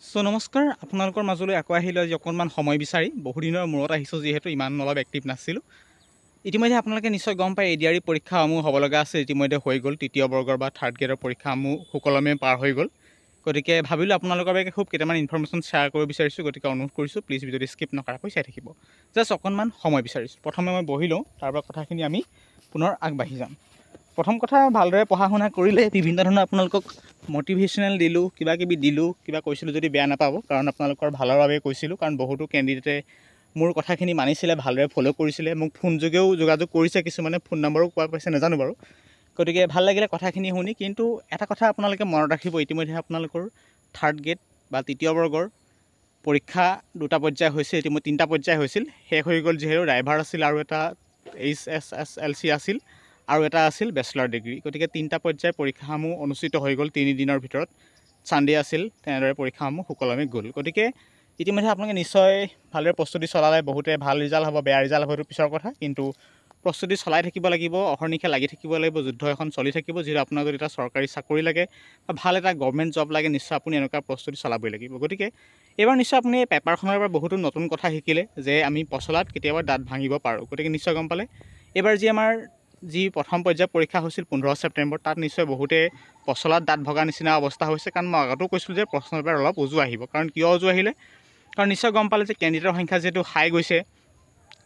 নমস্কাৰ আপোনালোকৰ মাজলৈ আকৌ আহিলোঁ আজি অকণমান সময় বিচাৰি বহুদিনৰ মূৰত আহিছোঁ যিহেতু ইমান অলপ এক্টিভ নাছিলোঁ। ইতিমধ্যে আপোনালোকে নিশ্চয় গম পায় এডিআৰই পৰীক্ষাসমূহ হ'ব লগা আছে, ইতিমধ্যে হৈ গ'ল। তৃতীয় বৰ্গৰ বা থাৰ্ড গ্ৰেডৰ পৰীক্ষাসমূহ সুকলমে পাৰ হৈ গ'ল। গতিকে ভাবিলোঁ আপোনালোকৰ বাবে খুব কেইটামান ইনফৰমেশ্যন শ্বেয়াৰ কৰিব বিচাৰিছোঁ। গতিকে অনুৰোধ কৰিছোঁ প্লিজ ভিডিঅ'টো স্কিপ নকৰাকৈ চাই থাকিব। জাষ্ট অকণমান সময় বিচাৰিছোঁ। প্ৰথমে মই বহি লওঁ, তাৰপৰা কথাখিনি আমি পুনৰ আগবাঢ়ি যাম। প্ৰথম কথা, ভালদৰে পঢ়া শুনা কৰিলে বিভিন্ন ধৰণৰ আপোনালোকক মটিভেশ্যনেল দিলোঁ, কিবা কিবি দিলোঁ, কিবা কৈছিলোঁ যদি বেয়া নাপাব, কাৰণ আপোনালোকৰ ভালৰ বাবে কৈছিলোঁ। কাৰণ বহুতো কেণ্ডিডেটে মোৰ কথাখিনি মানিছিলে, ভালদৰে ফ'ল' কৰিছিলে, মোক ফোন যোগেও যোগাযোগ কৰিছে, কিছুমানে ফোন নম্বৰো পোৱা পাইছে নাজানো বাৰু। গতিকে ভাল লাগিলে কথাখিনি শুনি। কিন্তু এটা কথা আপোনালোকে মনত ৰাখিব, ইতিমধ্যে আপোনালোকৰ থাৰ্ড গ্ৰেড বা তৃতীয় বৰ্গৰ পৰীক্ষা দুটা পৰ্যায় হৈছিল, ইতিমধ্যে তিনিটা পৰ্যায় হৈছিল, শেষ হৈ গ'ল। যিহেতু ড্ৰাইভাৰ আছিল আৰু এটা HSSLC আছিল আৰু এটা আছিল বেচেলাৰ ডিগ্ৰী। গতিকে তিনিটা পৰ্যায়ৰ পৰীক্ষাসমূহ অনুষ্ঠিত হৈ গ'ল 3 দিনৰ ভিতৰত। ছানডে আছিল, তেনেদৰে পৰীক্ষাসমূহ সুকলমে গ'ল। গতিকে ইতিমধ্যে আপোনালোকে নিশ্চয় ভালদৰে প্ৰস্তুতি চলালে। বহুতে ভাল ৰিজাল্ট হ'ব, বেয়া ৰিজাল্ট হ'ব, সেইটো পিছৰ কথা, কিন্তু প্ৰস্তুতি চলাই থাকিব লাগিব, অহৰ্নিশে লাগি থাকিব লাগিব। যুদ্ধ এখন চলি থাকিব। যিহেতু আপোনাৰ যদি এটা চৰকাৰী চাকৰি লাগে বা ভাল এটা গভৰ্ণমেণ্ট জব লাগে, নিশ্চয় আপুনি এনেকুৱা প্ৰস্তুতি চলাবই লাগিব। গতিকে এইবাৰ নিশ্চয় আপুনি এই পেপাৰখনৰ পৰা বহুতো নতুন কথা শিকিলে, যে আমি পচলাত কেতিয়াবা দাঁত ভাঙিব পাৰোঁ। গতিকে নিশ্চয় গম পালে। এইবাৰ যি প্ৰথম পৰ্যায়ৰ পৰীক্ষা হৈছিল 15 ছেপ্টেম্বৰ, তাত নিশ্চয় বহুতে পচলাত দাঁত ভগা নিচিনা অৱস্থা হৈছে। কাৰণ মই আগতেও কৈছিলোঁ যে প্ৰশ্ন পেপাৰ অলপ উজু আহিব। কাৰণ কিয় উজু আহিলে? কাৰণ নিশ্চয় গম পালে যে কেণ্ডিডেটৰ সংখ্যা যিহেতু হাই গৈছে,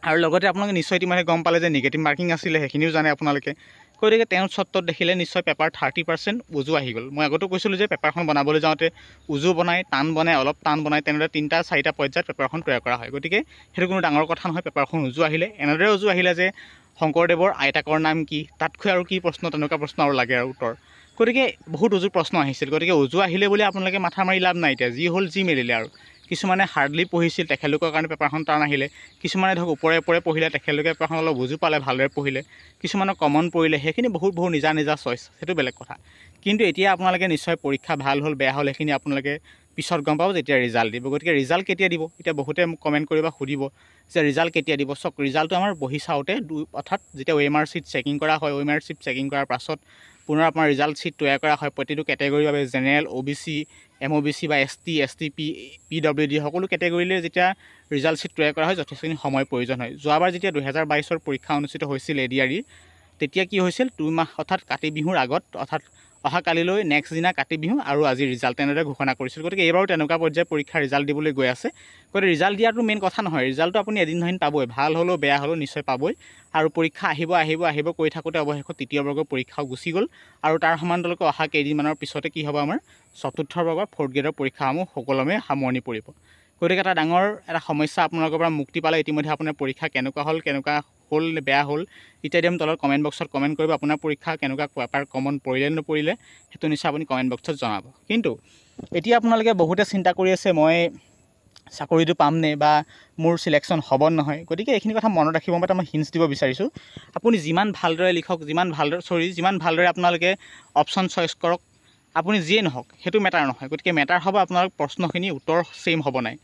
আৰু লগতে আপোনালোকে নিশ্চয় ইতিমধ্যে গম পালে যে নিগেটিভ মাৰ্কিং আছিলে, সেইখিনিও জানে আপোনালোকে। গতিকে তেওঁৰ চৰ্তত দেখিলে নিশ্চয় পেপাৰ 30% উজু আহি গ'ল। মই আগতেও কৈছিলোঁ যে পেপাৰখন বনাবলৈ যাওঁতে উজু বনাই, টান বনাই, অলপ টান বনাই, তেনেদৰে 3-4টা পৰ্যায়ত পেপাৰখন তৈয়াৰ কৰা হয়। গতিকে সেইটো কোনো ডাঙৰ কথা নহয়। পেপাৰখন উজু আহিলে, এনেদৰে উজু আহিলে যে শংকৰদেৱৰ আইতাকৰ নাম কি, তাতকৈ আৰু কি প্ৰশ্ন, তেনেকুৱা প্ৰশ্ন আৰু লাগে আৰু উত্তৰ। গতিকে বহুত উজু প্ৰশ্ন আহিছিল। গতিকে উজু আহিলে বুলি আপোনালোকে মাথা মাৰি লাভ নাই। এতিয়া যি হ'ল যি মেলিলে আৰু। কিছুমানে হাৰ্ডলি পঢ়িছিল, তেখেতলোকৰ কাৰণে পেপাৰখন টান আহিলে। কিছুমানে ধৰক ওপৰে পঢ়িলে, তেখেতলোকে পেপাৰখন অলপ বুজি পালে, ভালদৰে পঢ়িলে। কিছুমানৰ কমন পৰিলে, সেইখিনি বহুত নিজা চইচ, সেইটো বেলেগ কথা। কিন্তু এতিয়া আপোনালোকে নিশ্চয় পৰীক্ষা ভাল হ'ল বেয়া হ'ল সেইখিনি আপোনালোকে পিছত গম পাব যেতিয়া ৰিজাল্ট দিব। গতিকে ৰিজাল্ট কেতিয়া দিব? এতিয়া বহুতে মোক কমেণ্ট কৰিব সুধিব যে ৰিজাল্ট কেতিয়া দিব। চাওক, ৰিজাল্টটো আমাৰ বহি চাওঁতে অৰ্থাৎ যেতিয়া OMR শ্বীট চেকিং কৰা হয়, OMR শ্বীট চেকিং কৰাৰ পাছত পুনৰ আপোনাৰ ৰিজাল্ট শ্বীট তৈয়াৰ কৰা হয় প্ৰতিটো কেটেগৰীৰ বাবে। জেনেৰেল, OBC, MOBC বা ST, STP, PWD সকলো কেটেগৰীলৈ যেতিয়া ৰিজাল্ট শ্বীট তৈয়াৰ কৰা হয়, যথেষ্টখিনি সময় প্ৰয়োজন হয়। যোৱাবাৰ যেতিয়া 2022ৰ পৰীক্ষা অনুষ্ঠিত হৈছিল এডিআৰইৰ, তেতিয়া কি হৈছিল, 2 মাহ অৰ্থাৎ কাতি বিহুৰ আগত, অৰ্থাৎ অহাকালিলৈ নেক্সট দিনা কাতি বিহু আৰু আজি ৰিজাল্ট তেনেদৰে ঘোষণা কৰিছিল। গতিকে এইবাৰো তেনেকুৱা পৰ্যায়ৰ পৰীক্ষাৰ ৰিজাল্ট দিবলৈ গৈ আছে। গতিকে ৰিজাল্ট দিয়াটো মেইন কথা নহয়। ৰিজাল্টটো আপুনি এদিন নহয় পাবই, ভাল হ'লেও বেয়া হ'লেও নিশ্চয় পাবই। আৰু পৰীক্ষা আহিব কৈ থাকোঁতে অৱশেষত তৃতীয় বৰ্গৰ পৰীক্ষাও গুচি গ'ল। আৰু তাৰ সমান্তৰালকৈ অহা কেইদিনমানৰ পিছতে কি হ'ব, আমাৰ চতুৰ্থ বৰ্গৰ 4th গ্ৰেডৰ পৰীক্ষাসমূহ সুকলমে সামৰণি পৰিব। গতিকে এটা ডাঙৰ এটা সমস্যা আপোনালোকৰ পৰা মুক্তি পালে। ইতিমধ্যে আপোনাৰ পৰীক্ষা কেনেকুৱা হ'ল বেয়া হ'ল ইত্যাদি আমি তলত কমেণ্ট বক্সত কমেণ্ট কৰিব। আপোনাৰ পৰীক্ষা কেনেকুৱা পেপাৰ কমন পৰিলে নপৰিলে সেইটো নিশ্চয় আপুনি কমেণ্ট বক্সত জনাব। কিন্তু এতিয়া আপোনালোকে বহুতে চিন্তা কৰি আছে, মই চাকৰিটো পামনে বা মোৰ চিলেকশ্যন হ'ব নহয়। গতিকে এইখিনি কথা মনত ৰাখিব। মই হিণ্টছ দিব বিচাৰিছোঁ। আপুনি যিমান ভালদৰে লিখক, যিমান ভালদৰে আপোনালোকে অপশ্যন চইচ কৰক, আপুনি যিয়ে নহওক সেইটো মেটাৰ নহয়। গতিকে মেটাৰ হ'ব আপোনালোক প্ৰশ্নখিনি উত্তৰ ছেইম হ'ব নাই।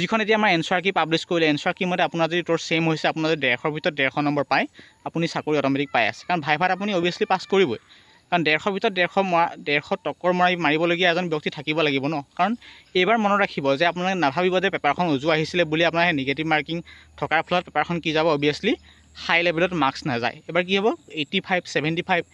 যিখন এতিয়া আমাৰ এনচাৰ কি পাব্লিছ কৰিলে, এনচাৰ কি মতে আপোনাৰ যদি উত্তৰ ছেইম হৈছে, আপোনাৰ যদি 150ৰ ভিতৰত 150 নম্বৰ পায়, আপুনি চাকৰি অট'মেটিক পাই আছে। কাৰণ ভাইভাত আপুনি অভিয়াছলি পাছ কৰিবই। কাৰণ 150ৰ ভিতৰত 150 টক্কৰ মাৰিবলগীয়া এজন ব্যক্তি থাকিব লাগিব ন। কাৰণ এইবাৰ মনত ৰাখিব যে আপোনালোকে নাভাবিব যে পেপাৰখন উজু আহিছিলে বুলি আপোনাৰ সেই নিগেটিভ মাৰ্কিং থকাৰ ফলত পেপাৰখন কি যাব, অভিয়াছলি হাই লেভেলত মাৰ্কছ নাযায়। এবাৰ কি হ'ব, 85, 75,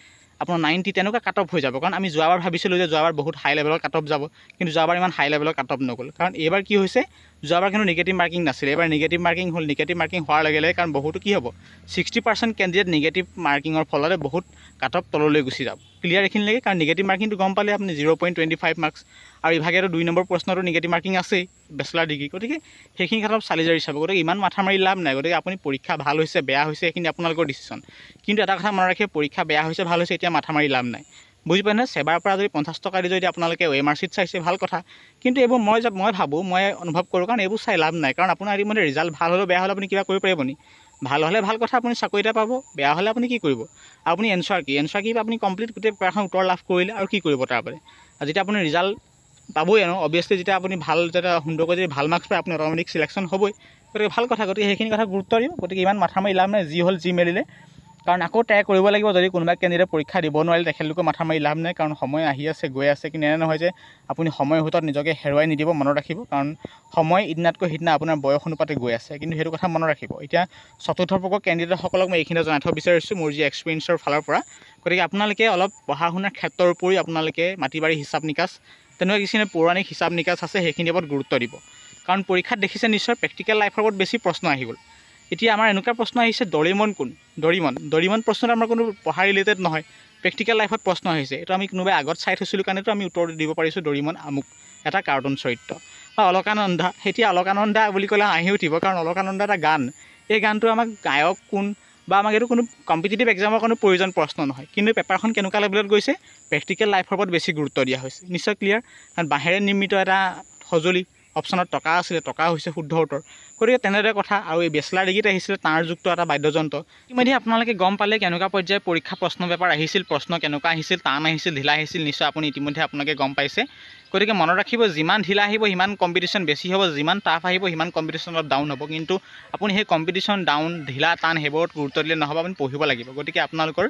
আপোনাৰ 90 তেনেকুৱা কাট অফ হৈ যাব। কাৰণ আমি যোৱাবাৰ ভাবিছিলোঁ যে যোৱাবাৰ বহুত হাই লেভেলৰ কাট অফ যাব, কিন্তু যোৱাবাৰ ইমান হাই লেভেলৰ কাট অফ নগ'ল। কাৰণ এইবাৰ কি হৈছে, যোৱাবাৰ কিন্তু নিগেটিভ মাৰ্কিং নাছিলে, এইবাৰ নিগেটিভ মাৰ্কিং হ'ল। নিগেটিভ মাৰ্কিং হোৱাৰ লগে লগে কাৰণ বহুতো কি হ'ব, 60% কেণ্ডিডেট নিগেটিভ মাৰ্কিঙৰ ফলতে বহুত কাট অফ তললৈ গুচি যাব। ক্লিয়াৰ এইখিনিলৈকে? কাৰণ নিগেটিভ মাৰ্কিংটো গম পালে আপুনি 0.25 মাৰ্কছ, আৰু ইভাগেতো 2 নম্বৰ প্ৰশ্নটো নিগেটিভ মাৰ্কিং আছেই, বেচেলাৰ ডিগ্ৰী। গতিকে সেইখিনি কথা চালি জাৰি চাব। গতিকে ইমান মাথা মাৰি লাভ নাই। গতিকে আপুনি পৰীক্ষা ভাল হৈছে বেয়া হৈছে সেইখিনি আপোনালোকৰ ডিচিশ্যন। কিন্তু এটা কথা মনত ৰাখিব, পৰীক্ষা বেয়া হৈছে ভাল হৈছে এতিয়া মাথা মাৰি লাভ নাই। বুজি পায় নহয়? সেবাৰ পৰা যদি 50 টকা দি যদি আপোনালোকে OMR শ্বীট চাইছে ভাল কথা, কিন্তু এইবোৰ মই ভাবোঁ, মই অনুভৱ কৰোঁ, কাৰণ এইবোৰ চাই লাভ নাই। কাৰণ আপোনাৰ ইতিমধ্যে ৰিজাল্ট ভাল হ'লেও বেয়া হ'লে আপুনি কিবা কৰিব পাৰিব নি? ভাল হ'লে ভাল কথা, আপুনি চাকৰি এটা পাব। বেয়া হ'লে আপুনি কি কৰিব? আপুনি এনচাৰ কি আপুনি কমপ্লিট গোটেই পেপাৰখন উত্তৰ লাভ কৰিলে আৰু কি কৰিব তাৰপৰা? যেতিয়া আপুনি ৰিজাল্ট পাবই ন, অভিয়াছলি যেতিয়া আপুনি যেতিয়া সুন্দৰকৈ যদি ভাল মাৰ্কছ পায়, আপুনি অট'মেটিক চিলেকশ্যন হ'বই। গতিকে ভাল কথা। গতিকে সেইখিনি কথা গুৰুত্ব দিওঁ। গতিকে ইমান মাথা মাৰি লাভ নাই। যি হ'ল যি মেলিলে। কাৰণ আকৌ ট্ৰাই কৰিব লাগিব। যদি কোনোবা কেণ্ডিডেট পৰীক্ষা দিব নোৱাৰিলে তেখেতলোকে মাথা মাৰি লাভ নাই, কাৰণ সময় আহি আছে গৈ আছে। কিন্তু এনে নহয় যে আপুনি সময়ৰ সোঁতত নিজকে হেৰুৱাই নিদিব, মনত ৰাখিব। কাৰণ সময় ইদিনাতকৈ সিদিনা আপোনাৰ বয়স অনুপাতে গৈ আছে, কিন্তু সেইটো কথা মনত ৰাখিব। এতিয়া চতুৰ্থ বৰ্গৰ কেণ্ডিডেটসকলক মই এইখিনি জনাই থ'ব বিচাৰিছোঁ মোৰ যি এক্সপিৰিয়েঞ্চৰ ফালৰ পৰা। গতিকে আপোনালোকে অলপ পঢ়া শুনাৰ ক্ষেত্ৰৰ উপৰি আপোনালোকে মাটি বাৰী হিচাপ নিকাচ তেনেকুৱা কিছুমান পৌৰাণিক হিচাপ নিকাচ আছে, সেইখিনিৰ ওপৰত গুৰুত্ব দিব। কাৰণ পৰীক্ষাত দেখিছে নিশ্চয় প্ৰেক্টিকেল লাইফৰ ওপৰত বেছি প্ৰশ্ন আহি গ'ল। এতিয়া আমাৰ এনেকুৱা প্ৰশ্ন আহিছে ডৰিমন কোন? ডৰিমন প্ৰশ্নটো আমাৰ কোনো পঢ়া ৰিলেটেড নহয়, প্ৰেক্টিকেল লাইফত প্ৰশ্ন আহিছে। এইটো আমি কোনোবাই আগত চাই থৈছিলোঁ কাৰণেতো আমি উত্তৰ দিব পাৰিছোঁ ডৰিমন আমুক এটা কাৰ্টুন চৰিত্ৰ। বা অলকানন্দা, এতিয়া অলকানন্দা বুলি ক'লে হাঁহি উঠিব, কাৰণ অলকানন্দা এটা গান। এই গানটো আমাক গায়ক কোন বা আমাক এইটো কোনো কম্পিটিটিভ এক্সামৰ কোনো প্ৰয়োজন প্ৰশ্ন নহয়। কিন্তু পেপাৰখন কেনেকুৱা লেভেলত গৈছে, প্ৰেক্টিকেল লাইফৰ ওপৰত বেছি গুৰুত্ব দিয়া হৈছে। নিশ্চয় ক্লিয়াৰ, কাৰণ বাঁহেৰে নিৰ্মিত এটা সঁজুলি, অপশ্যনত টকা আছিলে, টকা হৈছে শুদ্ধ উত্তৰ। গতিকে তেনেদৰে কথা। আৰু এই বেচলাৰ ডিগ্ৰীত আহিছিলে তাঁৰযুক্ত এটা বাদ্যযন্ত্ৰ। ইতিমধ্যে আপোনালোকে গম পালে কেনেকুৱা পৰ্যায়ৰ পৰীক্ষা প্ৰশ্ন পেপাৰ আহিছিল, প্ৰশ্ন কেনেকুৱা আহিছিল, টান আহিছিল, ঢিলা আহিছিল। নিশ্চয় আপুনি ইতিমধ্যে আপোনালোকে গম পাইছে। গতিকে মনত ৰাখিব, যিমান ঢিলা আহিব সিমান কম্পিটিশ্যন বেছি হ'ব, যিমান টাফ আহিব সিমান কম্পিটিশ্যন অলপ ডাউন হ'ব। কিন্তু আপুনি সেই কম্পিটিশ্যন ডাউন, ঢিলা, টান সেইবোৰত গুৰুত্ব দিলে নহ'ব, আপুনি পঢ়িব লাগিব। গতিকে আপোনালোকৰ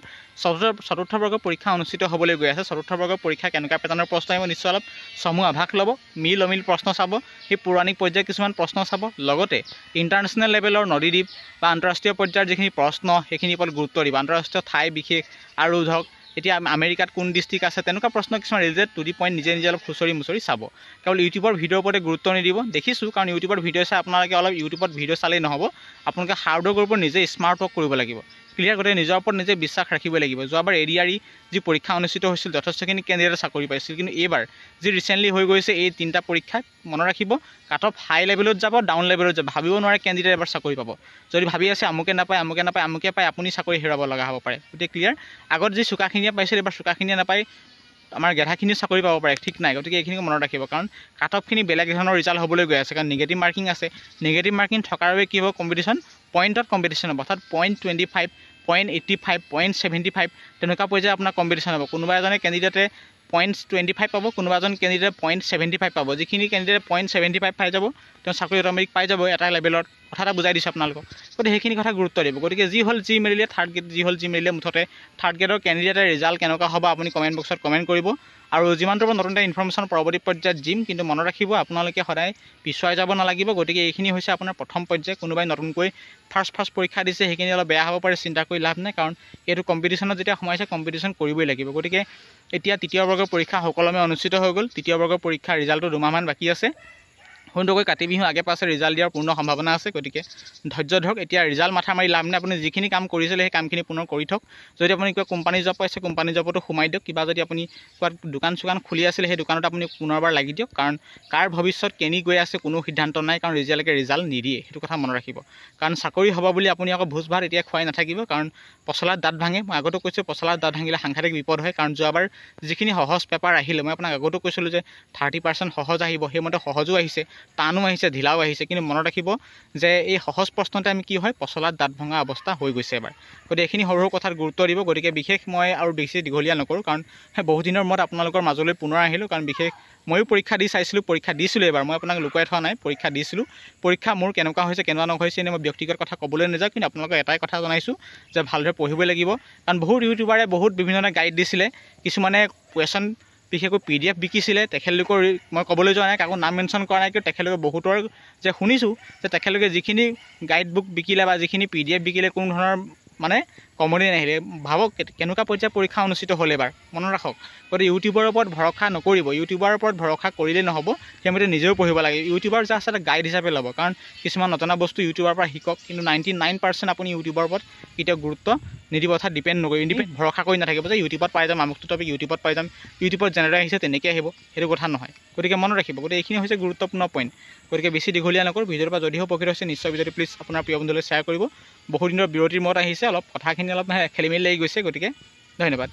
চতুৰ্থ বৰ্গৰ পৰীক্ষা অনুষ্ঠিত হ'বলৈ গৈ আছে। চতুৰ্থ বৰ্গৰ পৰীক্ষা কেনেকুৱা পেটাৰ্ণৰ প্ৰশ্ন আহিব নিশ্চয় অলপ চমু আভাস ল'ব, মিল অমিল প্ৰশ্ন চাব, সেই পৌৰাণিক পৰ্যায়ৰ কিছুমান প্ৰশ্ন চাব। লগতে ইণ্টাৰনেশ্যনেল লেভেলৰ নদীদ্বীপ বা আন্তঃৰাষ্ট্ৰীয় পৰ্যায়ৰ যিখিনি প্ৰশ্ন সেইখিনিৰ ওপৰত গুৰুত্ব দিব। আন্তঃৰাষ্ট্ৰীয় ঠাই বিশেষ আৰু ধৰক এতিয়া আমেৰিকাত কোন ডিষ্ট্ৰিক্ট আছে, তেনেকুৱা প্ৰশ্ন কিছুমান ৰিলেটেড টু দি পইণ্ট নিজে অলপ খুচৰি মুচৰি চাব। কেৱল ইউটিউবৰ ভিডিঅ'ৰ ওপৰতে গুৰুত্ব নিদিব। দেখিছোঁ, কাৰণ ইউটিউবৰ ভিডিঅ' চাই আপোনালোকে অলপ ইউটিউবত ভিডিঅ' চালেই নহ'ব, আপোনালোকে হাৰ্ডৱৰ্কৰ ওপৰত নিজে স্মাৰ্ট ৱৰ্ক কৰিব লাগিব। ক্লিয়াৰ, গতিকে নিজৰ ওপৰত নিজে বিশ্বাস ৰাখিব লাগিব। যোৱাবাৰ এডিআৰই যি পৰীক্ষা অনুষ্ঠিত হৈছিল যথেষ্টখিনি কেণ্ডিডেটে চাকৰি পাইছিল, কিন্তু এইবাৰ যি ৰিচেণ্টলি হৈ গৈছে এই 3টা পৰীক্ষাত মনত ৰাখিব কাট অফ হাই লেভেলত যাব, ডাউন লেভেলত যাব। ভাবিব নোৱাৰে কেণ্ডিডেট এবাৰ চাকৰি পাব। যদি ভাবি আছে আমুকে নাপায়, আমুকে পায়, আপুনি চাকৰি হেৰুৱাব লগা হ'ব পাৰে। গতিকে ক্লিয়াৰ, আগত যি চোকাখিনিয়ে পাইছিল এবাৰ চোকাখিনিয়ে নাপায়, আমাৰ গেধাখিনিও চাকৰি পাব পাৰে, ঠিক নাই। গতিকে এইখিনিকে মনত ৰাখিব, কাৰণ কাট অফখিনি বেলেগ ধৰণৰ ৰিজাল্ট হ'বলৈ গৈ আছে। কাৰণ নিগেটিভ মাৰ্কিং আছে, নিগেটিভ মাৰ্কিং থকাৰ বাবে কি হ'ব, কম্পিটিশ্যন পইণ্টত কম্পিটিশ্যন হ'ব, অৰ্থাৎ 0.25, 0.85, 0.75 তেনেকুৱা পৰ্যায়ে আপোনাৰ কম্পিটিশ্যন হ'ব। কোনোবা এজনে কেণ্ডিডেটে 0.25 পাব, কোনোবা এজন কেণ্ডিডেটে 0.75 পাব। যিখিনি কেণ্ডিডেটে 0.75 পাই যাব তেওঁ চাকৰি অট'মেটিক পাই যাব এটা লেভেলত। কথা এটা বুজাই দিছোঁ আপোনালোকক। গতিকে সেইখিনি কথা গুৰুত্ব দিব। গতিকে যি হ'ল যি মেলিলে থাৰ্ড গ্ৰেড, যি হ'ল যি মেলিলে মুঠতে থাৰ্ড গ্ৰেডৰ কেণ্ডিডেটৰ ৰিজাল্ট কেনেকুৱা হ'ব আপুনি কমেণ্ট বক্সত কমেণ্ট কৰিব। আৰু যিমানটো নতুন এটা ইনফৰ্মেশ্যন পৰৱৰ্তী পৰ্যায়ত দিম, কিন্তু মনত ৰাখিব আপোনালোকে সদায় পিছুৱাই যাব নালাগিব। গতিকে এইখিনি হৈছে আপোনাৰ প্ৰথম পৰ্যায়। কোনোবাই নতুনকৈ ফাৰ্ষ্ট পৰীক্ষা দিছে, সেইখিনি অলপ বেয়া হ'ব পাৰে, চিন্তা কৰি লাভ নাই, কাৰণ এইটো কম্পিটিশ্যনত যেতিয়া সোমাইছে কম্পিটিশ্যন কৰিবই লাগিব। গতিকে এতিয়া তৃতীয় বৰ্গৰ পৰীক্ষা সুকলমে অনুষ্ঠিত হৈ গ'ল। তৃতীয় বৰ্গৰ পৰীক্ষাৰ ৰিজাল্টটো 2 মাহমান বাকী আছে। সুন্দৰকৈ কাতি বিহু আগে পাছে ৰিজাল্ট দিয়াৰ পূৰ্ণ সম্ভাৱনা আছে। গতিকে ধৈৰ্য ধৰক। এতিয়া ৰিজাল্ট মাথা মাৰি লাভ নাই, আপুনি যিখিনি কাম কৰিছিলে সেই কামখিনি পুনৰ কৰি থওক। যদি আপুনি কিবা কোম্পানী জব পাইছে কোম্পানী জবতো সোমাই দিয়ক। কিবা যদি আপুনি ক'ৰবাত দোকান চোকান খুলি আছিলে সেই দোকানত আপুনি পুনৰবাৰ লাগি দিয়ক। কাৰণ কাৰ ভৱিষ্যত কেনি গৈ আছে কোনো সিদ্ধান্ত নাই, কাৰণ এতিয়ালৈকে ৰিজাল্ট নিদিয়ে, সেইটো কথা মনত ৰাখিব। কাৰণ চাকৰি হ'ব বুলি আপুনি আকৌ ভোজ ভাত এতিয়া খুৱাই নাথাকিব, কাৰণ পচলাত দাঁত ভাঙে। মই আগতো কৈছোঁ পচলাত দাঁত ভাঙিলে সাংঘাতিক বিপদ হয়। কাৰণ যোৱাবাৰ যিখিনি সহজ পেপাৰ আহিলে, মই আপোনাক আগতো কৈছিলোঁ যে 30% সহজ আহিব, সেইমতে সহজো আহিছে, টানো আহিছে, ঢিলাও আহিছে। কিন্তু মনত ৰাখিব যে এই সহজ প্ৰশ্নতে আমি কি হয় পচলাত দাঁত ভঙা অৱস্থা হৈ গৈছে এবাৰ। গতিকে এইখিনি সৰু সৰু কথাত গুৰুত্ব দিব। গতিকে বিশেষ মই আৰু বেছি দীঘলীয়া নকৰোঁ, কাৰণ বহুদিনৰ মূৰত আপোনালোকৰ মাজলৈ পুনৰ আহিলোঁ। কাৰণ বিশেষ ময়ো পৰীক্ষা দি চাইছিলোঁ, পৰীক্ষা দিছিলোঁ এবাৰ, মই আপোনাক লুকুৱাই থোৱা নাই, পৰীক্ষা দিছিলোঁ। পৰীক্ষা মোৰ কেনেকুৱা হৈছে কেনেকুৱা নহৈছে এনে মই ব্যক্তিগত কথা ক'বলৈ নাযাওঁ, কিন্তু আপোনালোকক এটাই কথা জনাইছোঁ যে ভালদৰে পঢ়িবই লাগিব। কাৰণ বহুত ইউটিউবাৰে বহুত বিভিন্ন ধৰণৰ গাইড দিছিলে, কিছুমানে কুৱেশ্যন বিশেষকৈ PDF বিকিছিলে। তেখেতলোকৰ মই ক'বলৈ যোৱা নাই, কাকো নাম মেনশ্যন কৰা নাই, কিন্তু তেখেতলোকে বহুতৰ যে শুনিছোঁ যে তেখেতলোকে যিখিনি গাইড বুক বিকিলে বা যিখিনি PDF বিকিলে কোনো ধৰণৰ মানে কমনি নাহিলে। ভাবক কেনেকুৱা পৰ্যায়ৰ পৰীক্ষা অনুষ্ঠিত হ'ল এবাৰ, মনত ৰাখক। গতিকে ইউটিউবৰ ওপৰত ভৰসা নকৰিব, ইউটিউবৰ ওপৰত ভৰসা কৰিলেই নহ'ব, সেইমতে নিজেও পঢ়িব লাগে। ইউটিউবাৰ জাষ্ট এটা গাইড হিচাপে ল'ব, কাৰণ কিছুমান নজনা বস্তু ইউটিউবৰ পৰা শিকক, কিন্তু 99% আপুনি ইউটিউবৰ ওপৰত কেতিয়াও গুৰুত্ব নিদিব, অৰ্থাৎ ডিপেণ্ড নকৰি ভৰসা কৰি নাথাকিব যে ইউটিউবত পাই যাম আমুকটো টপিক, ইউটিউবত পাই যাম, ইউটিউবত যেনেদৰে আহিছে তেনেকৈ আহিব, সেইটো কথা নহয়। গতিকে মনত ৰাখিব। গতিকে এইখিনি হৈছে গুৰুত্বপূৰ্ণ পইণ্ট। গতিকে বেছি দীঘলীয়া নকৰোঁ। ভিডিঅ'ৰ পৰা যদিও উপকৃত হৈছে নিশ্চয় ভিডিঅ'টো প্লিজ আপোনাৰ প্ৰিয় বন্ধুলৈ শ্বেয়াৰ কৰিব। বহুদিনৰ বিৰতিৰ মূৰত আহিছে, অলপ কথাখিনি অলপ খেলিমেলি লাগি গৈছে, গতিকে ধন্যবাদ।